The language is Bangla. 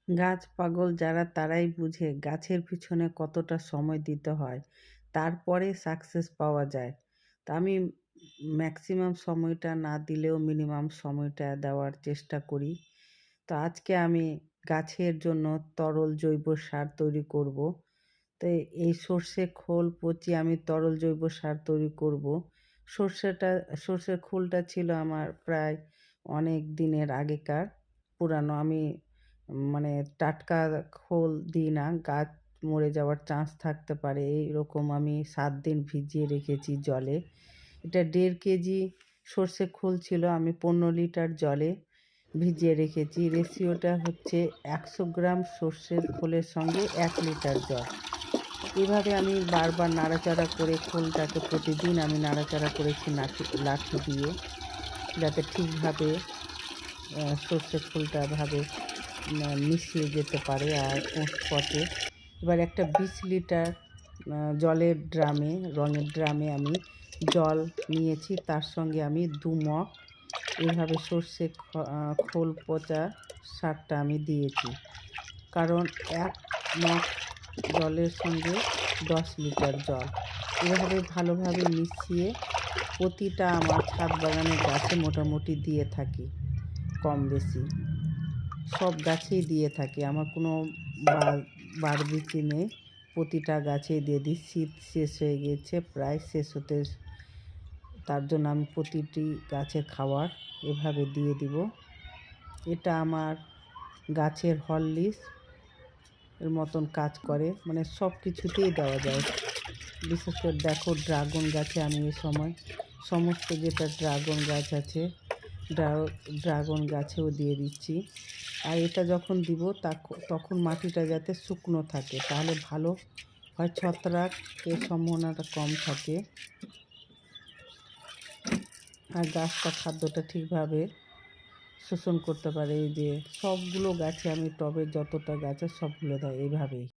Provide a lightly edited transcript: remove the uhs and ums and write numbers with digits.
গাছ পাগল যারা তারাই বুঝে গাছের পিছনে কতটা সময় দিতে হয়, তারপরে সাকসেস পাওয়া যায়। তা আমি ম্যাক্সিমাম সময়টা না দিলেও মিনিমাম সময়টা দেওয়ার চেষ্টা করি। তো আজকে আমি গাছের জন্য তরল জৈব সার তৈরি করব। তো এই সর্ষে খোল পচিয়ে আমি তরল জৈব সার তৈরি করব। সর্ষেটা সর্ষের খোলটা ছিল আমার প্রায় অনেক দিনের আগেকার পুরানো। আমি মানে টাটকা খোল দিই না, গাছ মরে যাওয়ার চান্স থাকতে পারে। এইরকম আমি ৭ দিন ভিজিয়ে রেখেছি জলে। এটা ১.৫ কেজি সর্ষে খোল ছিল, আমি ১৫ লিটার জলে ভিজিয়ে রেখেছি। রেশিওটা হচ্ছে ১০০ গ্রাম সর্ষের খোলের সঙ্গে ১ লিটার জল। এভাবে আমি বারবার নাড়াচাড়া করে খোলটাকে প্রতিদিন আমি নাড়াচাড়া করেছি লাঠি দিয়ে, যাতে ঠিকভাবে সর্ষের খোলটা ভাবে মিশিয়ে যেতে পারে আর পচে। এবার একটা ২০ লিটার জলের ড্রামে, রঙের ড্রামে আমি জল নিয়েছি। তার সঙ্গে আমি ২ মগ এভাবে সর্ষে খোল পচা সারটা আমি দিয়েছি। কারণ ১ মগ জলের সঙ্গে ১০ লিটার জল। এভাবে ভালোভাবে মিশিয়ে প্রতিটা আমার ছাদ বাগানের গাছে মোটামুটি দিয়ে থাকি, কম বেশি। সব গাছেই দিয়ে থাকি। আমার কোনো বাড়বিচি নেই। প্রতিটা গাছেই দিয়ে দিই। শীত শেষ হয়ে গিয়েছে, প্রায় শেষ হতে, তার জন্য আমি প্রতিটি গাছের খাবার এভাবে দিয়ে দিব। এটা আমার গাছের হরলিক্স এর মতন কাজ করে, মানে সব কিছুতেই দেওয়া যায়। বিশেষ করে দেখো ড্রাগন গাছে আমি এ সময় সমস্ত যেটা ড্রাগন গাছ আছে ড্রাগন গাছেও দিয়ে দিচ্ছি। আর এটা যখন দিব তখন মাটিটা যাতে শুকনো থাকে, তাহলে ভালো হয়, ছত্রাকের সম্ভাবনাটা কম থাকে আর গাছটা খাদ্যটা ঠিকভাবে শোষণ করতে পারে। এই যে সবগুলো গাছে আমি টবে যতটা গাছ আছে সবগুলো দেয় এইভাবেই।